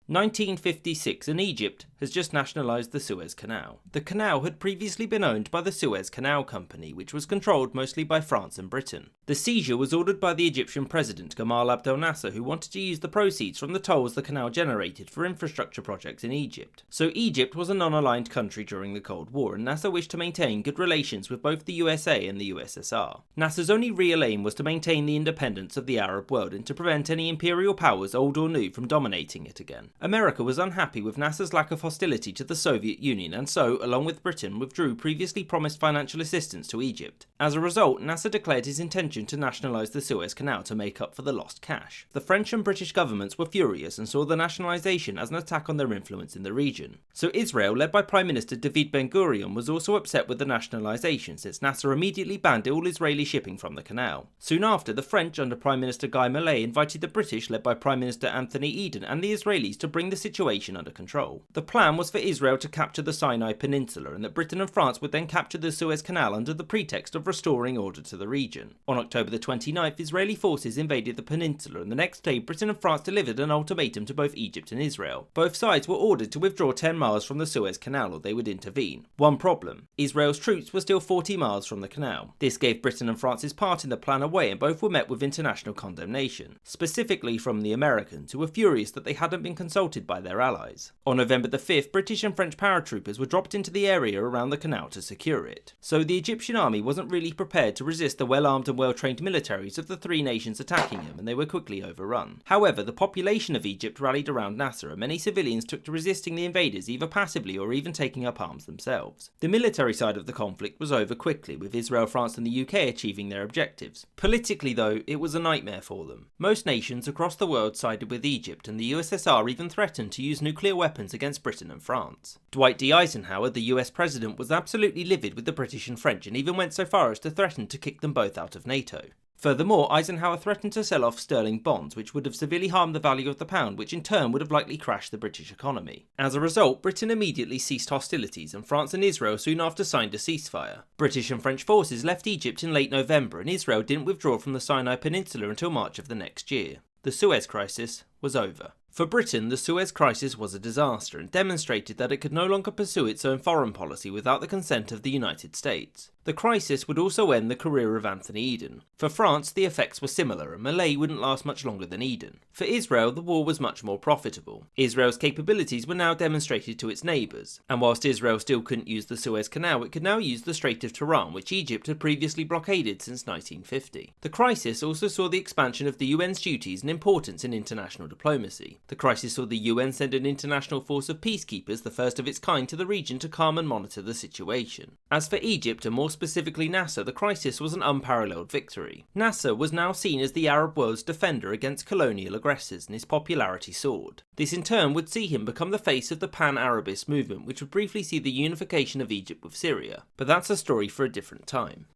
1956, and Egypt has just nationalised the Suez Canal. The canal had previously been owned by the Suez Canal Company, which was controlled mostly by France and Britain. The seizure was ordered by the Egyptian president Gamal Abdel Nasser, who wanted to use the proceeds from the tolls the canal generated for infrastructure projects in Egypt. So Egypt was a non-aligned country during the Cold War, and Nasser wished to maintain good relations with both the USA and the USSR. Nasser's only real aim was to maintain the independence of the Arab world and to prevent any imperial powers, old or new, from dominating it again. America was unhappy with Nasser's lack of hostility to the Soviet Union, and so, along with Britain, withdrew previously promised financial assistance to Egypt. As a result, Nasser declared his intention to nationalise the Suez Canal to make up for the lost cash. The French and British governments were furious and saw the nationalisation as an attack on their influence in the region. So Israel, led by Prime Minister David Ben-Gurion, was also upset with the nationalisation, since Nasser immediately banned all Israeli shipping from the canal. Soon after, the French, under Prime Minister Guy Millet, invited the British, led by Prime Minister Anthony Eden, and the Israelis to bring the situation under control. The plan was for Israel to capture the Sinai Peninsula, and that Britain and France would then capture the Suez Canal under the pretext of restoring order to the region. On October the 29th, Israeli forces invaded the peninsula, and the next day Britain and France delivered an ultimatum to both Egypt and Israel. Both sides were ordered to withdraw 10 miles from the Suez Canal or they would intervene. One problem: Israel's troops were still 40 miles from the canal. This gave Britain and France's part in the plan away, and both were met with international condemnation, specifically from the Americans, who were furious that they hadn't been consulted by their allies. On November the 5th, British and French paratroopers were dropped into the area around the canal to secure it. So the Egyptian army wasn't really prepared to resist the well-armed and well-trained militaries of the three nations attacking them, and they were quickly overrun. However, the population of Egypt rallied around Nasser, and many civilians took to resisting the invaders either passively or even taking up arms themselves. The military side of the conflict was over quickly, with Israel, France and the UK achieving their objectives. Politically though, it was a nightmare for them. Most nations across the world sided with Egypt, and the USSR even threatened to use nuclear weapons against Britain and France. Dwight D. Eisenhower, the US president, was absolutely livid with the British and French, and even went so far as to threaten to kick them both out of NATO. Furthermore, Eisenhower threatened to sell off sterling bonds, which would have severely harmed the value of the pound, which in turn would have likely crashed the British economy. As a result, Britain immediately ceased hostilities, and France and Israel soon after signed a ceasefire. British and French forces left Egypt in late November, and Israel didn't withdraw from the Sinai Peninsula until March of the next year. The Suez Crisis was over. For Britain, the Suez Crisis was a disaster and demonstrated that it could no longer pursue its own foreign policy without the consent of the United States. The crisis would also end the career of Anthony Eden. For France, the effects were similar, and Millet wouldn't last much longer than Eden. For Israel, the war was much more profitable. Israel's capabilities were now demonstrated to its neighbours, and whilst Israel still couldn't use the Suez Canal, it could now use the Strait of Tiran, which Egypt had previously blockaded since 1950. The crisis also saw the expansion of the UN's duties and importance in international diplomacy. The crisis saw the UN send an international force of peacekeepers, the first of its kind, to the region to calm and monitor the situation. As for Egypt, and more specifically Nasser, the crisis was an unparalleled victory. Nasser was now seen as the Arab world's defender against colonial aggressors, and his popularity soared. This in turn would see him become the face of the Pan-Arabist movement, which would briefly see the unification of Egypt with Syria. But that's a story for a different time.